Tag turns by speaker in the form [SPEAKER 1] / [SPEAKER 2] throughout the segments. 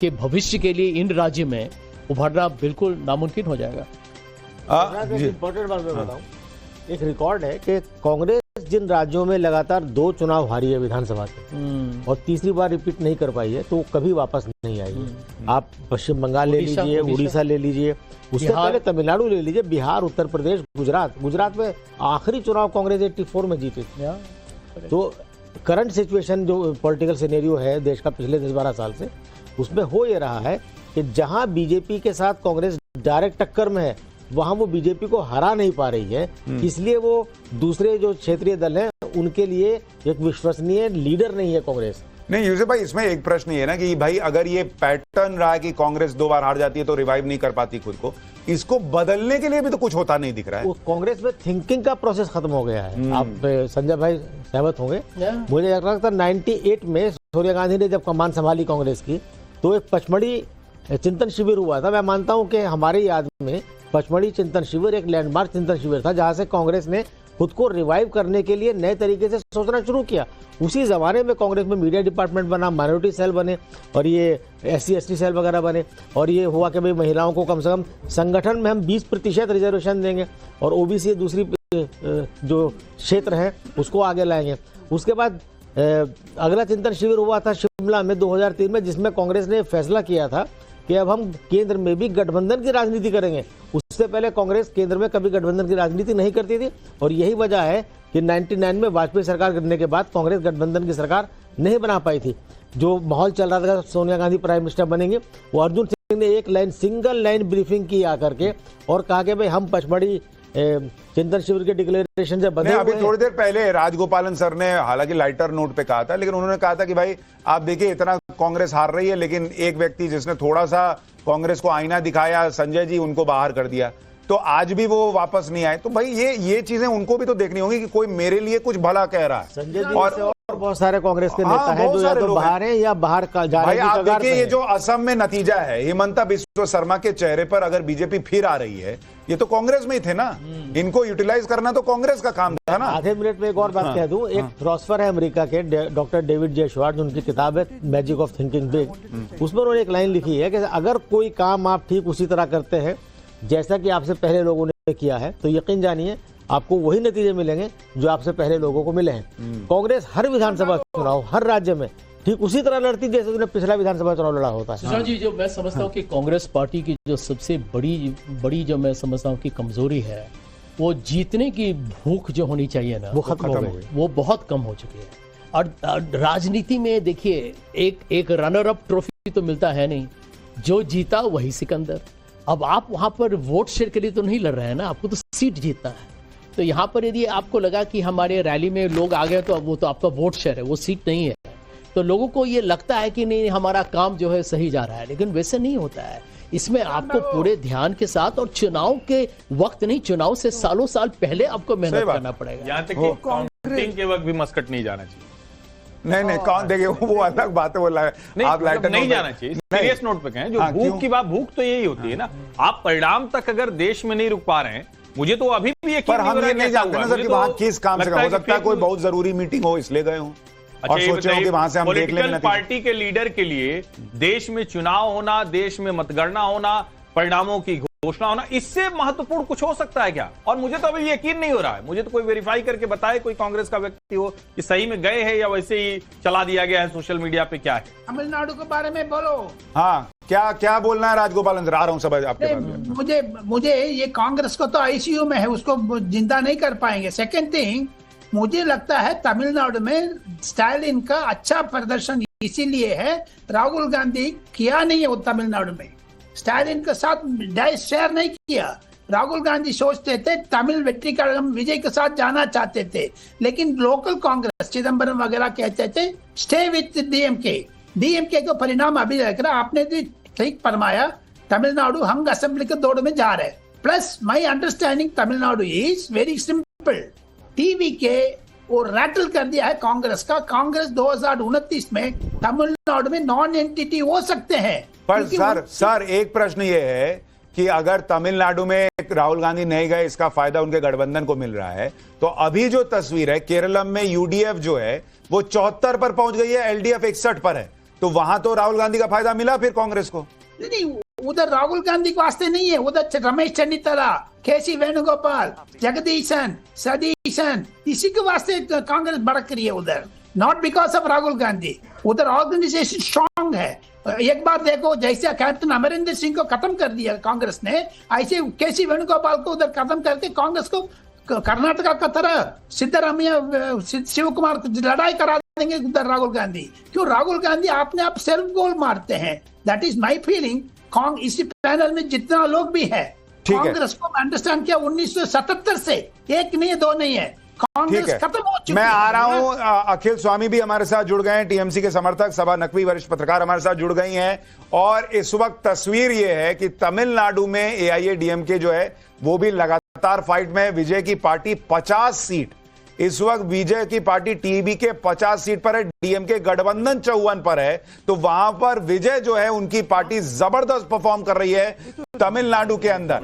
[SPEAKER 1] के भविष्य के लिए इन राज्य में उभरना बिल्कुल नामुमकिन हो जाएगा।
[SPEAKER 2] इंपॉर्टेंट बात मैं बताऊं, एक रिकॉर्ड है कि कांग्रेस जिन राज्यों में लगातार 2 चुनाव हारी है विधानसभा के और तीसरी बार रिपीट नहीं कर पाई है, तो कभी वापस नहीं आई है। आप पश्चिम बंगाल ले लीजिए, उड़ीसा ले लीजिए, उससे पहले तमिलनाडु ले लीजिए, बिहार, उत्तर प्रदेश, गुजरात में आखिरी चुनाव कांग्रेस 84 में जीती। तो करंट सिचुएशन जो पॉलिटिकल सिनेरियो है देश का पिछले 10-12 साल से, उसमें हो ये रहा है कि जहां बीजेपी के साथ कांग्रेस डायरेक्ट टक्कर में है, वहां वो बीजेपी को हरा नहीं पा रही है। इसलिए वो दूसरे जो क्षेत्रीय दल हैं उनके लिए एक विश्वसनीय लीडर नहीं है कांग्रेस।
[SPEAKER 3] नहीं यूसुफ भाई, इसमें एक प्रश्न ये है ना कि भाई अगर ये पैटर्न रहा है कि कांग्रेस 2 बार हार जाती है तो रिवाइव नहीं कर पाती खुद को, इसको बदलने के लिए भी तो कुछ होता नहीं दिख रहा है।
[SPEAKER 2] कांग्रेस में थिंकिंग का प्रोसेस खत्म हो गया है। आप संजय भाई सहमत होंगे, मुझे लगता है 98 में सोनिया गांधी ने जब कमान संभाली कांग्रेस की, तो एक पचमढ़ी चिंतन शिविर हुआ था। मैं मानता हूं कि हमारी याद में पचमढ़ी चिंतन शिविर एक लैंडमार्क चिंतन शिविर था, जहां से कांग्रेस ने खुद को रिवाइव करने के लिए नए तरीके से सोचना शुरू किया। उसी जमाने में कांग्रेस में मीडिया डिपार्टमेंट बना, माइनॉरिटी सेल बने और ये SC/ST सेल वगैरह बने, और ये हुआ कि भाई महिलाओं को कम से कम संगठन में हम 20% रिजर्वेशन देंगे और OBC दूसरी जो क्षेत्र है उसको आगे लाएंगे। उसके बाद अगला चिंतन शिविर हुआ था शिमला में 2003 में, जिसमें कांग्रेस ने फैसला किया था कि अब हम केंद्र में भी गठबंधन की राजनीति करेंगे। उससे पहले कांग्रेस केंद्र में कभी गठबंधन की राजनीति नहीं करती थी, और यही वजह है कि 99 में वाजपेयी सरकार गिरने के बाद कांग्रेस गठबंधन की सरकार नहीं बना पाई थी। जो माहौल चल रहा था सोनिया गांधी प्राइम मिनिस्टर बनेंगे, वो अर्जुन सिंह ने एक लाइन, सिंगल लाइन ब्रीफिंग की आकर के और कहा कि भाई हम पचमढ़ी चिंतन शिविर के डिक्लेरेशन से बंधे।
[SPEAKER 3] अभी थोड़ी देर पहले राजगोपालन सर ने हालांकि लाइटर नोट पे कहा था, लेकिन उन्होंने कहा था कि भाई आप देखिए इतना कांग्रेस हार रही है, लेकिन एक व्यक्ति जिसने थोड़ा सा कांग्रेस को आईना दिखाया, संजय जी, उनको बाहर कर दिया, तो आज भी वो वापस नहीं आए। तो भाई ये चीजें उनको भी तो देखनी होगी कि कोई मेरे लिए कुछ भला कह रहा है।
[SPEAKER 2] संजय जी और बहुत सारे कांग्रेस के नेता हैं जो या तो बाहर हैं या बाहर का जा रहे हैं।
[SPEAKER 3] आप देखिए ये जो असम में नतीजा है, हिमंता बिस्वा शर्मा के चेहरे पर अगर बीजेपी फिर आ रही है, ये तो कांग्रेस में ही थे ना, इनको यूटिलाइज करना तो कांग्रेस का काम था ना।
[SPEAKER 2] आधे मिनट में एक और बात कह दूं, एक फिलोसोफर है अमेरिका के डॉक्टर डेविड जे श्वार्ट्ज, उनकी किताब है मैजिक ऑफ थिंकिंग बिग, उसमें उन्होंने एक लाइन लिखी है कि अगर कोई काम आप ठीक उसी तरह करते हैं जैसा कि आपसे पहले लोगों ने किया है, तो यकीन जानिए आपको वही नतीजे मिलेंगे जो आपसे पहले लोगों को मिले हैं। कांग्रेस हर विधानसभा चुनाव हर राज्य में ठीक उसी तरह लड़ती जैसे उन्होंने पिछला विधानसभा चुनाव लड़ा होता है।
[SPEAKER 1] सुशांत जी, जो मैं समझता हूँ कि कांग्रेस पार्टी की जो सबसे बड़ी जो मैं समझता हूँ कि कमजोरी है, वो जीतने की भूख जो होनी चाहिए ना,
[SPEAKER 2] वो खत्म हो गई,
[SPEAKER 1] वो बहुत कम हो चुकी है। और राजनीति में देखिए एक रनर अप ट्रॉफी तो मिलता है नहीं, जो जीता वही सिकंदर। अब आप वहां पर वोट शेयर के लिए तो नहीं लड़ रहे हैं ना, आपको तो सीट जीतना है। तो यहाँ पर यदि आपको लगा कि हमारे रैली में लोग आ गए तो अब वो तो आपका वोट शेयर है, वो सीट नहीं है, तो लोगों को ये लगता है कि नहीं हमारा काम जो है सही जा रहा है, लेकिन वैसे नहीं होता है। इसमें आपको पूरे ध्यान के साथ और चुनाव के वक्त नहीं, चुनाव से सालों साल पहले आपको मेहनत करना पड़ेगा।
[SPEAKER 4] यहाँ तक कि काउंटिंग के वक्त भी मस्कट नहीं जाना चाहिए।
[SPEAKER 3] नहीं कौन देखिए वो अलग बात है, बोला है आप लाइटर
[SPEAKER 4] नहीं जाना चाहिए। सीरियस नोट पे कहें, जो भूख की बात, भूख तो यही होती है ना, आप परिणाम तक अगर देश में नहीं रुक पा रहे हैं, मुझे तो अभी भी यकीन
[SPEAKER 3] पर हम ये नहीं जानते ना सर कि वहां किस काम से, हो सकता है कोई बहुत जरूरी मीटिंग हो इसलिए गए हो और सोचे हो कि वहां से हम देख लेंगे।
[SPEAKER 4] पार्टी के लीडर के लिए देश में चुनाव होना, देश में मतगणना होना, परिणामों की घोषणा होना, इससे महत्वपूर्ण कुछ हो सकता है क्या? और मुझे तो अभी यकीन नहीं हो रहा है। मुझे तो कोई वेरीफाई करके बताए, कोई कांग्रेस का व्यक्ति हो कि सही में गए हैं या वैसे ही चला दिया गया है सोशल मीडिया पे। क्या है
[SPEAKER 5] तमिलनाडु के बारे में बोलो।
[SPEAKER 3] हाँ, क्या बोलना है राजगोपालन सर? आ रहा हूं सब आपके
[SPEAKER 5] पास। मुझे ये कांग्रेस को तो आईसीयू में है, उसको जिंदा नहीं कर पाएंगे। सेकेंड थिंग, मुझे लगता है तमिलनाडु में स्टालिन का अच्छा प्रदर्शन इसीलिए है, राहुल गांधी किया नहीं है वो तमिलनाडु में, स्टालिन के साथ डाइस शेयर नहीं किया। राहुल गांधी सोचते थे तमिल वेट्री कड़गम विजय के साथ जाना चाहते थे, लेकिन लोकल कांग्रेस चिदम्बरम वगैरह कहते थे स्टे विथ डीएमके का परिणाम अभी देख रहा। आपने भी ठीक फरमाया, तमिलनाडु हम असेंबली के दौड़ में जा रहे हैं। Plus my understanding Tamil Nadu is very simple, TV के वो रैटल कर दिया है कांग्रेस का। कांग्रेस 2029 में तमिलनाडु में नॉन एंटिटी हो सकते हैं।
[SPEAKER 3] पर सर एक प्रश्न ये है कि अगर तमिलनाडु में राहुल गांधी नहीं गए, इसका फायदा उनके गठबंधन को मिल रहा है, तो अभी जो तस्वीर है केरलम में यूडीएफ जो है वो 74 पर पहुंच गई है, एलडीएफ 61 पर है। तो वहां तो राहुल गांधी का फायदा मिला फिर कांग्रेस को।
[SPEAKER 5] नहीं, उधर राहुल गांधी के वास्ते नहीं है, उधर रमेश चन्नीतला, केसी वेणुगोपाल, जगदीशन, सतीशन, इसी के वास्ते कांग्रेस भड़क रही है उधर, not because of Rahul Gandhi. उधर ऑर्गेनाइजेशन स्ट्रांग है। एक बार देखो, जैसे कैप्टन अमरिंदर सिंह को खत्म कर दिया कांग्रेस ने, ऐसे केसी वेणुगोपाल को उधर खत्म करके कांग्रेस को कर्नाटका का तरह सिद्धरामैया, शिव कुमार लड़ाई करा देंगे उधर राहुल गांधी। क्यों? राहुल गांधी अपने आप सेल्फ गोल मारते हैं। That is my feeling. इसी पैनल में जितना लोग भी है, कांग्रेस को अंडरस्टैंड किया 1977 से, एक नहीं है, दो नहीं है, कांग्रेस खत्म हो चुकी है।
[SPEAKER 3] मैं आ रहा हूं, अखिल स्वामी भी हमारे साथ जुड़ गए हैं, टीएमसी के समर्थक, सभा नकवी वरिष्ठ पत्रकार हमारे साथ जुड़ गई हैं। और इस वक्त तस्वीर यह है कि तमिलनाडु में एआईएडीएमके जो है वो भी लगातार फाइट में। विजय की पार्टी 50 सीट, इस वक्त विजय की पार्टी टीबी के 50 सीट पर है, डीएमके गठबंधन 54 पर है। तो वहां पर विजय जो है उनकी पार्टी जबरदस्त परफॉर्म कर रही है तमिलनाडु के अंदर।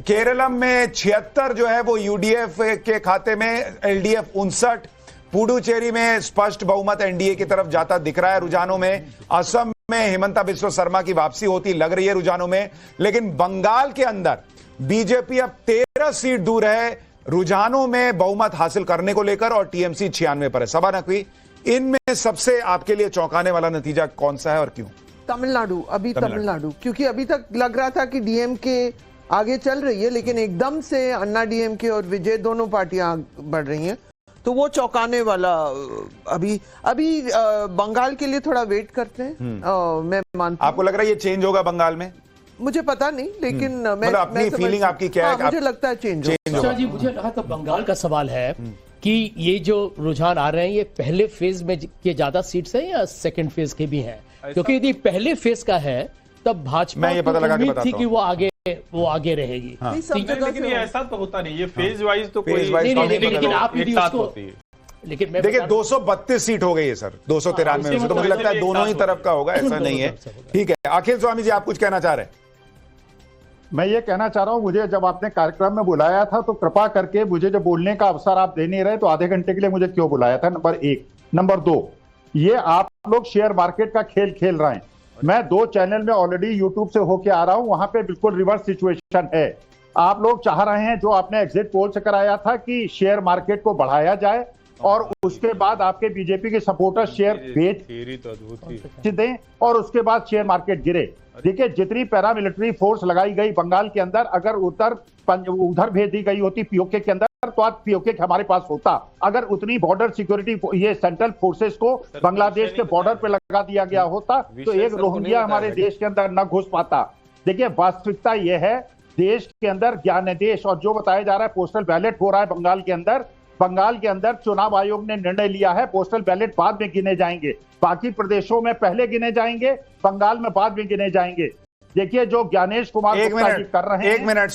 [SPEAKER 3] केरलम में 76 जो है वो यूडीएफ के खाते में, एलडीएफ 59, पुडुचेरी में स्पष्ट बहुमत एनडीए की तरफ जाता दिख रहा है रुझानों में। असम में हिमंता बिस्वा शर्मा की वापसी होती लग रही है रुझानों में। लेकिन बंगाल के अंदर बीजेपी अब 13 सीट दूर है रुझानों में बहुमत हासिल करने को लेकर, और टीएमसी 96 पर है। सभा नकवी, इनमें सबसे आपके लिए चौंकाने वाला नतीजा कौन सा है और क्यों?
[SPEAKER 6] तमिलनाडु। तमिलनाडु, क्योंकि अभी तक लग रहा था कि डीएमके आगे चल रही है, लेकिन एकदम से अन्ना डीएमके और विजय दोनों पार्टियां बढ़ रही हैं, तो वो चौंकाने वाला। अभी बंगाल के लिए थोड़ा वेट करते हैं। मैं मानता हूं।
[SPEAKER 3] आपको लग रहा है ये चेंज होगा बंगाल में?
[SPEAKER 6] मुझे पता नहीं, लेकिन मैं
[SPEAKER 3] अपनी फीलिंग आपकी क्या है?
[SPEAKER 6] मुझे लगता है चेंज
[SPEAKER 1] होगा। जी, मुझे लगा तो बंगाल का सवाल है कि ये जो रुझान आ रहे हैं, ये पहले फेज में के ज्यादा सीट्स हैं या सेकंड फेज के भी हैं? क्योंकि यदि पहले फेज का है तब भाजपा
[SPEAKER 3] ये पता लगा
[SPEAKER 1] उम्मीद थी कि वो आगे रहेगी।
[SPEAKER 3] हाँ।
[SPEAKER 4] लेकिन ये ऐसा तो होता नहीं, ये फेज वाइज तो कोई
[SPEAKER 1] लेकिन आप
[SPEAKER 4] एक साथ होती है।
[SPEAKER 3] लेकिन देखिए 232 सीट हो गई है सर, 293 में से, तो मुझे लगता है दोनों ही तरफ का होगा, ऐसा नहीं है। ठीक है, अखिल स्वामी जी आप कुछ कहना चाह रहे हैं?
[SPEAKER 7] मैं ये कहना चाह रहा हूं, मुझे जब आपने कार्यक्रम में बुलाया था तो कृपा करके मुझे जब बोलने का अवसर आप दे नहीं रहे, तो आधे घंटे के लिए मुझे क्यों बुलाया था? नंबर 1। नंबर 2, ये आप लोग शेयर मार्केट का खेल खेल रहे हैं। मैं 2 चैनल में ऑलरेडी यूट्यूब से होके आ रहा हूं, वहां पे बिल्कुल रिवर्स सिचुएशन है। आप लोग चाह रहे हैं, जो आपने एग्जिट पोल से कराया था, कि शेयर मार्केट को बढ़ाया जाए और उसके बाद आपके बीजेपी के सपोर्टर शेयर बेच दें और उसके बाद शेयर मार्केट गिरे। देखिए, जितनी पैरामिलिट्री फोर्स लगाई गई बंगाल के अंदर, अगर उधर भेज दी गई होती पीओके के अंदर, तो आज पीओके हमारे पास होता। अगर उतनी बॉर्डर सिक्योरिटी, ये सेंट्रल फोर्सेस को बांग्लादेश के बॉर्डर पे लगा दिया गया होता, तो एक रोहिंग्या हमारे देश के अंदर न घुस पाता। देखिए, वास्तविकता यह है, देश के अंदर ज्ञानादेश और जो बताया जा रहा है पोस्टल बैलेट हो रहा है बंगाल के अंदर। बंगाल के अंदर चुनाव आयोग ने निर्णय लिया है, पोस्टल बैलेट बाद में गिने जाएंगे, बाकी प्रदेशों में पहले गिने जाएंगे, बंगाल में बाद में गिने जाएंगे। देखिए, जो ज्ञानेश कुमार गुप्ता जी कर रहे हैं।
[SPEAKER 3] एक मिनट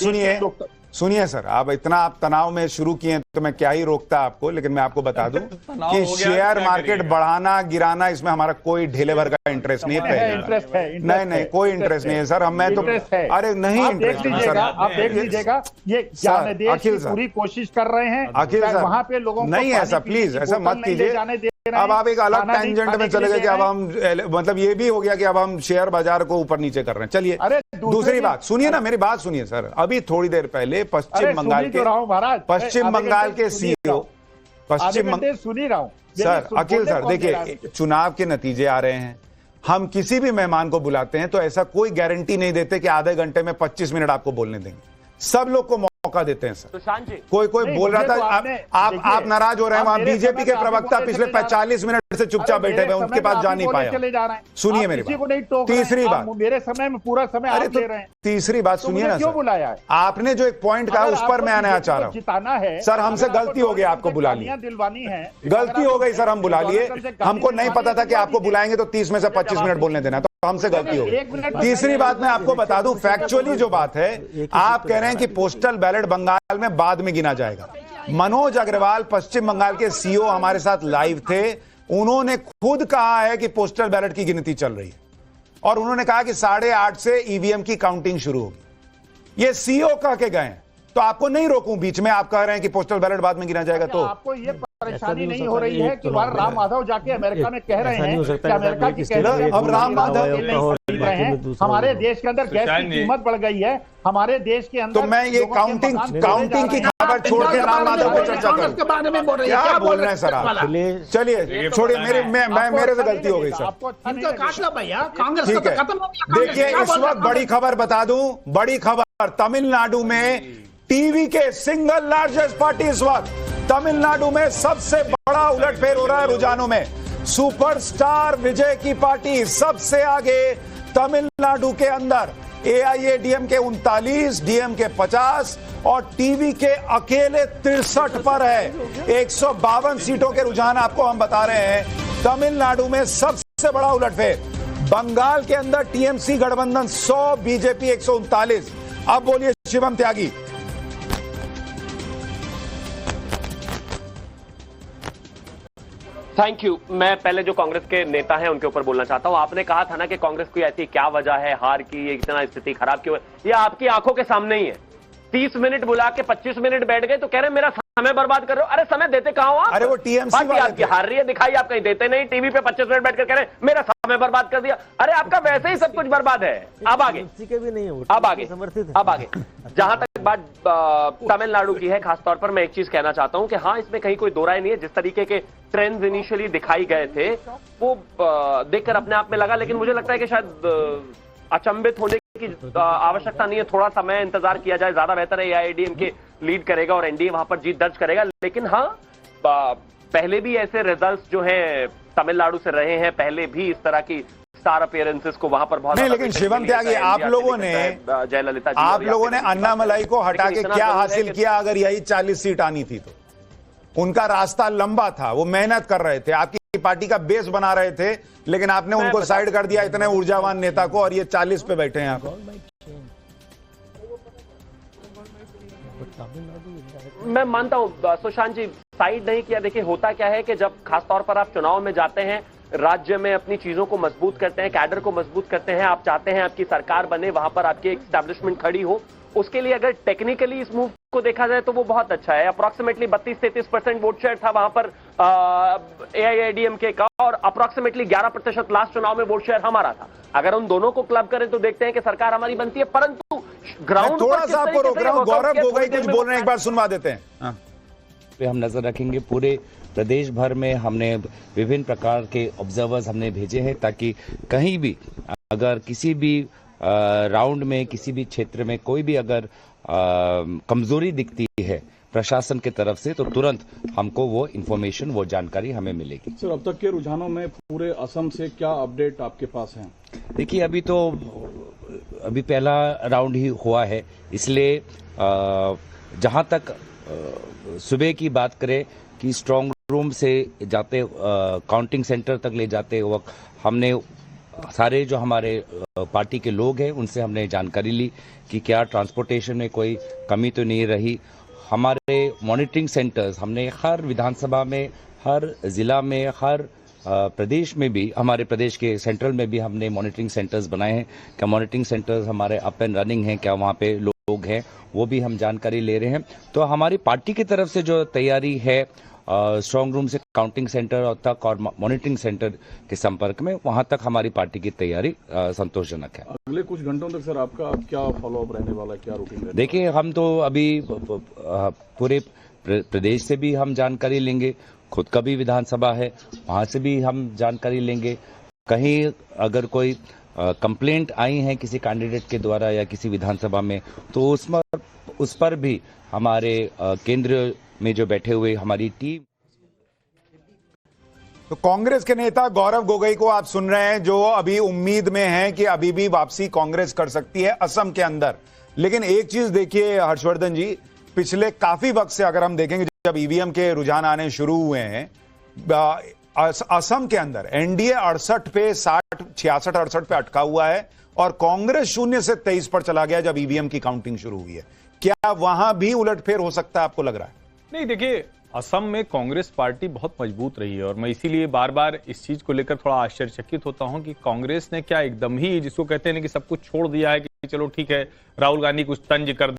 [SPEAKER 3] सुनिए सर, आप इतना आप तनाव में शुरू किए तो मैं क्या ही रोकता आपको, लेकिन मैं आपको बता दूं कि शेयर मार्केट बढ़ाना गिराना इसमें हमारा कोई ढीले भर का इंटरेस्ट नहीं है। नहीं, कोई इंटरेस्ट नहीं है सर। हमें तो अरे नहीं इंटरेस्ट नहीं सर।
[SPEAKER 7] आप देख लीजिएगा, ये ज्ञानादेश की पूरी कोशिश कर रहे हैं।
[SPEAKER 3] अखिल सर,
[SPEAKER 7] वहां पे लोगों
[SPEAKER 3] नहीं ऐसा, प्लीज ऐसा मत कीजिए। अब आप एक अलग टेंजेंट में चले गए कि अब हम, मतलब ये भी हो गया कि अब हम शेयर बाजार को ऊपर नीचे कर रहे हैं। चलिए, दूसरी बात सुनिए ना, मेरी बात सुनिए सर। अभी थोड़ी देर पहले पश्चिम बंगाल के सीईओ,
[SPEAKER 7] सुनी रहा हूं
[SPEAKER 3] सर, अखिल सर, देखिए चुनाव के नतीजे आ रहे हैं। हम किसी भी मेहमान को बुलाते हैं तो ऐसा कोई गारंटी नहीं देते कि आधे घंटे में 25 मिनट आपको बोलने देंगे। सब लोग को मौका देते हैं सर। कोई बोल रहा था आप नाराज हो रहे हैं, वहां बीजेपी के प्रवक्ता पिछले 45 मिनट से चुपचाप बैठे हुए, उनके पास जा नहीं पाया। सुनिए मेरी बात, तीसरी बात,
[SPEAKER 7] मेरे समय में पूरा समय आप ले रहे हैं।
[SPEAKER 3] तीसरी बात सुनिए ना
[SPEAKER 7] क्यों बुलाया है
[SPEAKER 3] आपने? जो एक पॉइंट कहा उस पर मैं आना चाह रहा हूँ।
[SPEAKER 7] जिताना है
[SPEAKER 3] सर, हमसे गलती हो गई, आपको बुला लिया,
[SPEAKER 7] दिलवानी है,
[SPEAKER 3] गलती हो गई सर, हम बुला लिए। हमको नहीं पता था कि आपको बुलाएंगे तो 30 में से 25 मिनट बोलने देना, तो हमसे गलती हो गई। तीसरी बात मैं आपको बता दूं, फैक्चुअली जो बात है, आप कह रहे हैं कि पोस्टल बैलेट बंगाल में बाद में गिना जाएगा। मनोज अग्रवाल पश्चिम बंगाल के सीईओ हमारे साथ लाइव थे, उन्होंने खुद कहा है कि पोस्टल बैलेट की गिनती चल रही है और उन्होंने कहा कि 8:30 से ईवीएम की काउंटिंग शुरू होगी। ये सीईओ कह के गए, तो आपको नहीं रोकूं बीच में, आप कह रहे हैं कि पोस्टल बैलेट बाद में गिना जाएगा, तो
[SPEAKER 7] आपको ये परेशानी नहीं हो रही है कि वहाँ राम माधव जाके अमेरिका में कह रहे हैं कि अमेरिका की
[SPEAKER 3] अब राम माधव
[SPEAKER 7] हमारे देश के अंदर गैस की कीमत बढ़ गई है, हमारे देश के अंदर।
[SPEAKER 3] तो मैं ये काउंटिंग की खबर छोड़ के राम माधव को चर्चा करूं
[SPEAKER 5] के बारे में बोल रहे हैं,
[SPEAKER 3] क्या बोल रहे हैं सर आप? चलिए छोड़िए, मेरे से गलती हो गई सर।
[SPEAKER 5] इनका काट लो भैया, कांग्रेस
[SPEAKER 3] ठीक है,
[SPEAKER 5] खत्म हो गया।
[SPEAKER 3] देखिए इस वक्त बड़ी खबर बता दूं, बड़ी खबर तमिलनाडु में टीवी के सिंगल लार्जेस्ट पार्टी इस वक्त तमिलनाडु में सबसे बड़ा उलटफेर हो रहा है रुझानों में। सुपरस्टार विजय की पार्टी सबसे आगे तमिलनाडु के अंदर, एआईएडीएम के 39, डीएम के 50 और टीवी के अकेले 63 पर है। 152 सीटों के रुझान आपको हम बता रहे हैं। तमिलनाडु में सबसे बड़ा उलटफेर। बंगाल के अंदर टीएमसी गठबंधन 100, बीजेपी 139। अब बोलिए शिवम त्यागी।
[SPEAKER 8] Thank you. मैं पहले जो कांग्रेस के नेता हैं उनके ऊपर बोलना चाहता हूं। आपने कहा था ना कि कांग्रेस की ऐसी क्या वजह है हार की, ये इतना स्थिति खराब क्यों है, ये आपकी आंखों के सामने ही है। 30 मिनट बुला के 25 मिनट बैठ गए तो कह रहे मेरा समय बर्बाद कर रहे हो। अरे समय देते कहां हो आप?
[SPEAKER 3] अरे वो टीएमसी
[SPEAKER 8] बात आपकी हार रही है, दिखाई आप कहीं देते नहीं। टीवी पे 25 मिनट बैठकर कह रहे मेरा समय बर्बाद कर दिया। अरे आपका वैसे ही सब कुछ बर्बाद है। अब आगे अब आगे जहां तक बात तमिलनाडु की है, खासतौर पर मैं एक चीज कहना चाहता हूं कि हाँ, इसमें कहीं कोई दो राय नहीं है। जिस तरीके के ट्रेंड्स इनिशियली दिखाई गए थे वो देखकर अपने आप में लगा, लेकिन मुझे लगता है कि शायद अचंभित होने की आवश्यकता नहीं है। थोड़ा समय इंतजार किया जाए, ज्यादा बेहतर है। एआईएडीएम के लीड करेगा और एनडीए वहां पर जीत दर्ज करेगा। लेकिन हाँ, पहले भी ऐसे रिजल्ट्स जो हैं तमिलनाडु से रहे हैं, पहले भी इस तरह की स्टार अपीयरेंसेस को वहां पर बहुत
[SPEAKER 3] नहीं। लेकिन शिवम त्यागी, आप लोगों ने अन्नामलाई को हटा के क्या हासिल किया? अगर यही 40 सीट आनी थी तो उनका रास्ता लंबा था, वो मेहनत कर रहे थे, आपकी पार्टी का बेस बना रहे थे, लेकिन आपने उनको साइड कर दिया, इतने ऊर्जावान नेता को, और ये 40 पे बैठे हैं आप।
[SPEAKER 8] मैं मानता हूं सुशांत जी, साइड नहीं किया। देखिए होता क्या है कि जब खासतौर पर आप चुनाव में जाते हैं, राज्य में अपनी चीजों को मजबूत करते हैं, कैडर को मजबूत करते हैं, आप चाहते हैं आपकी सरकार बने, वहां पर आपकी एक एस्टैब्लिशमेंट खड़ी हो, उसके लिए अगर टेक्निकली इस मूव को देखा जाए तो वो बहुत अच्छा है। अप्रोक्सीमेटली 32-33% वोट शेयर था वहां पर एआईएडीएमके का, और अप्रोक्सीमेटली 11% लास्ट चुनाव में वोट शेयर हमारा था। अगर उन दोनों को क्लब करें तो देखते हैं कि सरकार हमारी बनती है, परंतु ग्राउंड
[SPEAKER 3] थोड़ा सा आपको रोक रहा हूं, गौरव गोगोई कुछ बोल रहे हैं, एक बार सुनवा देते हैं।
[SPEAKER 9] पे हम नजर रखेंगे। पूरे प्रदेश भर में हमने विभिन्न प्रकार के ऑब्जर्वर्स हमने भेजे हैं, ताकि कहीं भी अगर किसी भी राउंड में, किसी भी क्षेत्र में कोई भी अगर कमजोरी दिखती है प्रशासन की तरफ से, तो तुरंत हमको वो इंफॉर्मेशन, वो जानकारी हमें मिलेगी।
[SPEAKER 10] सर, अब तक के रुझानों में पूरे असम से क्या अपडेट आपके पास है?
[SPEAKER 9] देखिए, अभी पहला राउंड ही हुआ है, इसलिए जहां तक सुबह की बात करें कि स्ट्रांग रूम से जाते काउंटिंग सेंटर तक ले जाते वक्त हमने सारे जो हमारे पार्टी के लोग हैं उनसे हमने जानकारी ली कि क्या ट्रांसपोर्टेशन में कोई कमी तो नहीं रही। हमारे मॉनिटरिंग सेंटर्स हमने हर विधानसभा में, हर जिला में, हर प्रदेश में भी, हमारे प्रदेश के सेंट्रल में भी हमने मॉनिटरिंग सेंटर्स बनाए हैं। क्या मॉनिटरिंग सेंटर्स हमारे अप एंड रनिंग हैं, क्या वहाँ पे लोग हैं, वो भी हम जानकारी ले रहे हैं। तो हमारी पार्टी की तरफ से जो तैयारी है स्ट्रांग रूम से काउंटिंग सेंटर तक और मॉनिटरिंग सेंटर के संपर्क में, वहां तक हमारी पार्टी की तैयारी संतोषजनक है।
[SPEAKER 10] अगले कुछ घंटों तक सर आपका क्या फॉलोअप रहने वाला है, क्या रूटीन रहेगा?
[SPEAKER 9] देखिए, हम तो अभी पूरे प्रदेश से भी हम जानकारी लेंगे, खुद का भी विधानसभा है वहां से भी हम जानकारी लेंगे। कहीं अगर कोई कंप्लेंट आई है किसी कैंडिडेट के द्वारा या किसी विधानसभा में, तो उस पर भी हमारे केंद्र में जो बैठे हुए हमारी टीम।
[SPEAKER 3] तो कांग्रेस के नेता गौरव गोगोई को आप सुन रहे हैं, जो अभी उम्मीद में हैं कि अभी भी वापसी कांग्रेस कर सकती है असम के अंदर। लेकिन एक चीज देखिए हर्षवर्धन जी, पिछले काफी वक्त से अगर हम देखेंगे, जब ईवीएम के रुझान आने शुरू हुए हैं असम के अंदर, एनडीए 68 पे 66-68 पे अटका हुआ है और कांग्रेस 0 से 23 पर चला गया जब ईवीएम की काउंटिंग शुरू हुई है। क्या वहां भी उलटफेर हो सकता है, आपको लग रहा है?
[SPEAKER 4] नहीं, देखिए, असम में कांग्रेस पार्टी बहुत मजबूत रही है और मैं इसीलिए बार बार इस चीज को लेकर थोड़ा आश्चर्यचकित होता हूं कि कांग्रेस ने क्या एकदम ही, जिसको कहते हैं कि सब कुछ छोड़ दिया है कि चलो ठीक है, राहुल गांधी कुछ तंज कर